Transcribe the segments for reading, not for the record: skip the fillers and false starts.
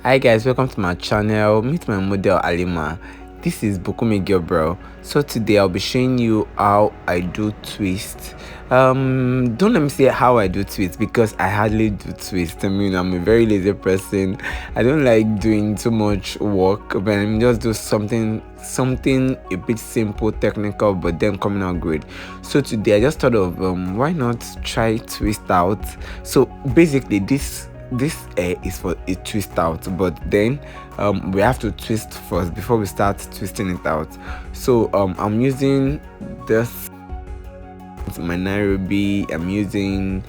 Hi guys, welcome to my channel. Meet my model Alima. This is Bukumi Girl Bro. So today I'll be showing you how I do twist. Don't let me say how I do twist because I hardly do twist. I mean, I'm a very lazy person. I don't like doing too much work, but I'm just do something a bit simple, technical, but then coming out great. So today I just thought of why not try twist out. So basically this is for a twist out, but then we have to twist first before we start twisting it out. So I'm using this, my Nairobi, I'm using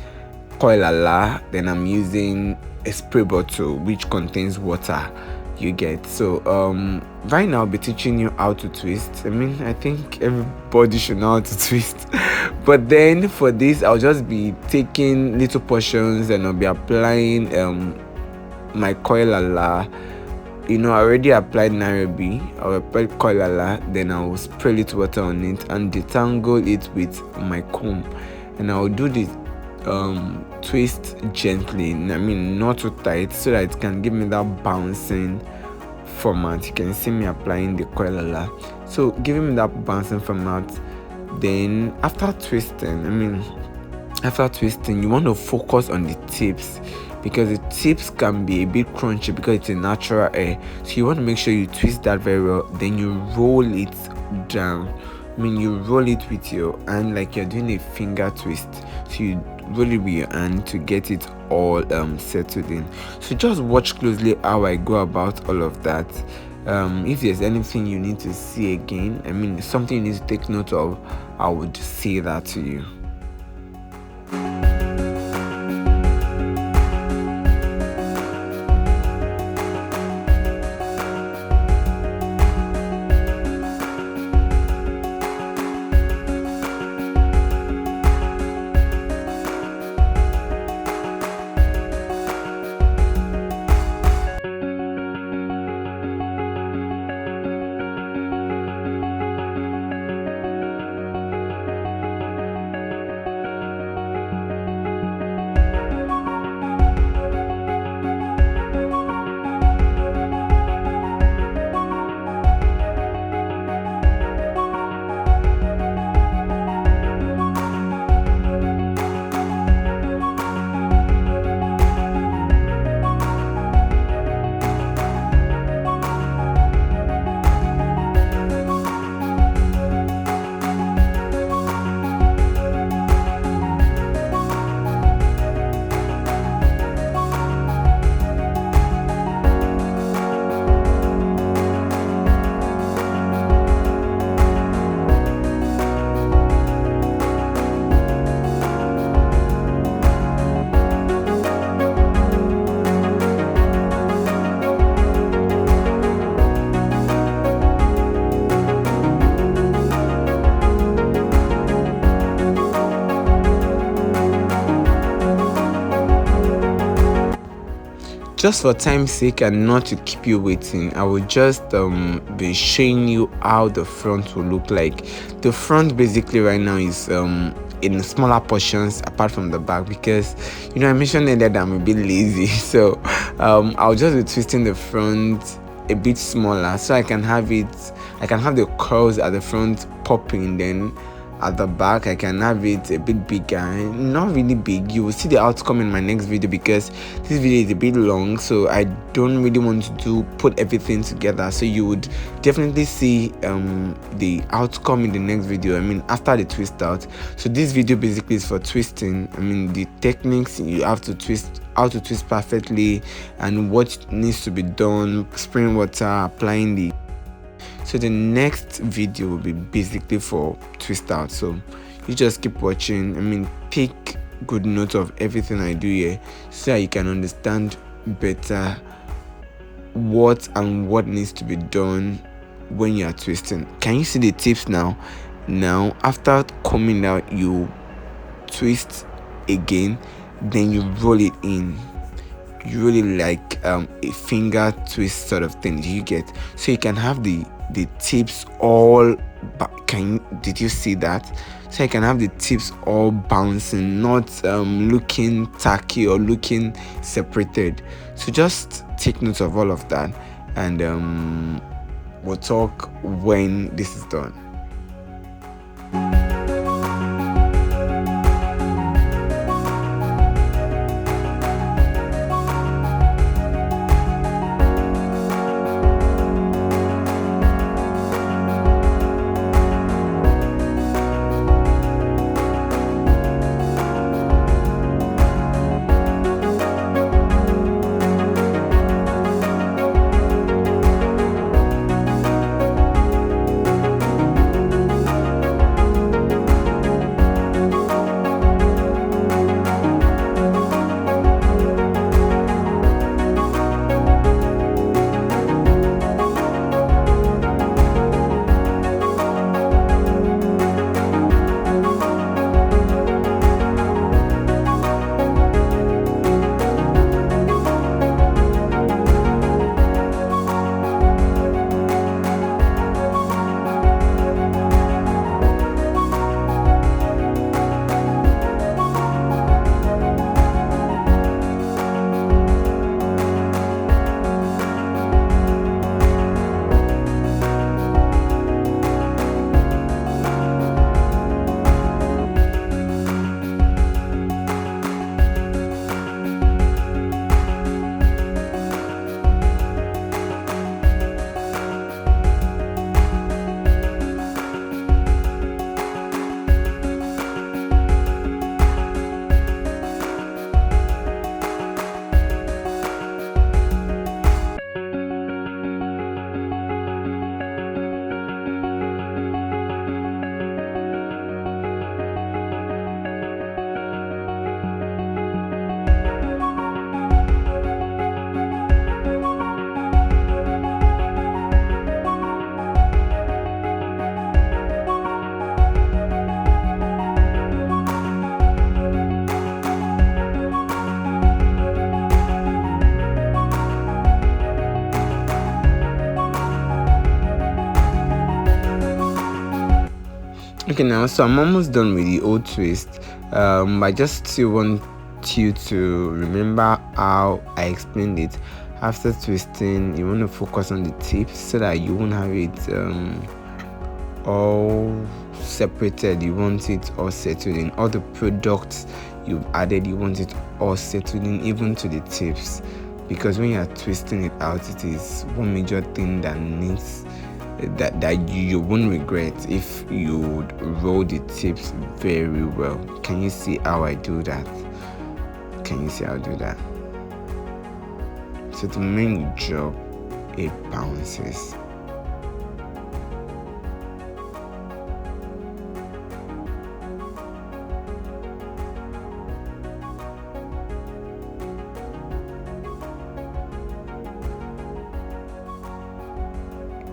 Koilala, then I'm using a spray bottle which contains water, you get. So right now I'll be teaching you how to twist. I mean, I think everybody should know how to twist. But then for this I'll just be taking little portions and I'll be applying my Koilala. I already applied Nairobi. I'll apply Koilala, then I'll spray little water on it and detangle it with my comb, and I'll do the twist gently. I mean, not too tight, so that it can give me that bouncing format. You can see me applying the Koilala, so giving me that bouncing format. Then after twisting, you want to focus on the tips, because the tips can be a bit crunchy because it's a natural hair. So you want to make sure you twist that very well. Then you roll it down. You roll it with your hand like you're doing a finger twist. So you roll it with your hand to get it all settled in. So just watch closely how I go about all of that. If there's anything you need to see again, something you need to take note of, I would say that to you. Just for time's sake and not to keep you waiting, I will just be showing you how the front will look like. The front basically right now is in smaller portions apart from the back, because I mentioned earlier that I'm a bit lazy. So I'll just be twisting the front a bit smaller so I can have the curls at the front popping, then at the back I can have it a bit bigger, not really big. You will see the outcome in my next video, because this video is a bit long, so I don't really want to put everything together. So you would definitely see the outcome in the next video, after the twist out. So this video basically is for twisting. The techniques you have to twist, how to twist perfectly, and what needs to be done, spraying water, applying the. So the next video will be basically for twist out. So you just keep watching. Take good note of everything I do here, so that you can understand better what needs to be done when you are twisting. Can you see the tips now? Now after coming out, you twist again, then you roll it in. You really like a finger twist sort of thing, you get. So you can have the tips all did you see that? So I can have the tips all bouncing, not looking tacky or looking separated. So just take take note of all of that, and we'll talk when this is done. Okay, now so I'm almost done with the old twist. I just still want you to remember how I explained it. After twisting, you want to focus on the tips so that you won't have it all separated. You want it all settled in. All the products you've added, you want it all settled in, even to the tips, because when you're twisting it out, it is one major thing that needs that you won't regret if you would roll the tips very well. Can you see how I do that? Can you see how I do that? So the main job, it bounces.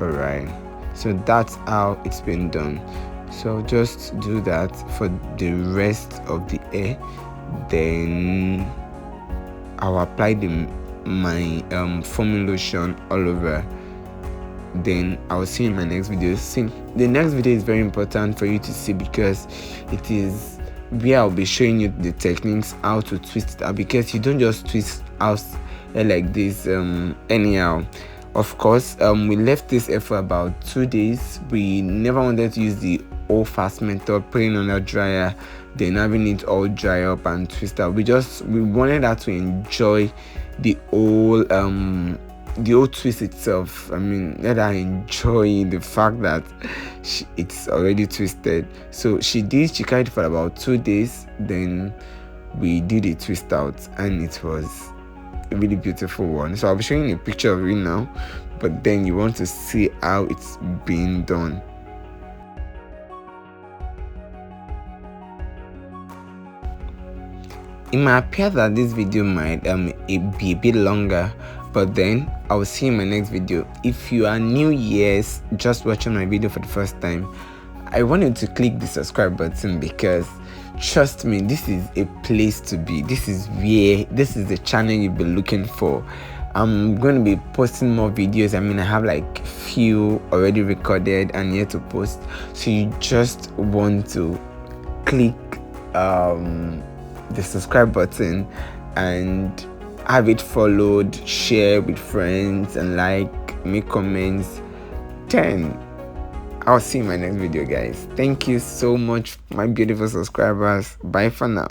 Alright, so that's how it's been done. So just do that for the rest of the hair. Then I'll apply my foaming lotion all over. Then I'll see you in my next video. The next video is very important for you to see, because it is where I'll be showing you the techniques how to twist it out, because you don't just twist out like this anyhow. Of course, we left this here for about 2 days. We never wanted to use the old fast method, putting on a dryer, then having it all dry up and twist out. We wanted her to enjoy the old twist itself. I mean, let her enjoy the fact that it's already twisted. So she carried it for about 2 days. Then we did a twist out, and it was a really beautiful one. So I'll be showing you a picture of it now, but then you want to see how it's being done. It might appear that this video might be a bit longer, but then I will see you in my next video. If you are new, yes, just watching my video for the first time, I want you to click the subscribe button, because trust me, this is a place to be. This is the channel you've been looking for. I'm going to be posting more videos. I mean, I have like few already recorded and yet to post. So you just want to click the subscribe button and have it followed, share with friends, and like, make comments. 10. I'll see you in my next video, guys. Thank you so much, my beautiful subscribers. Bye for now.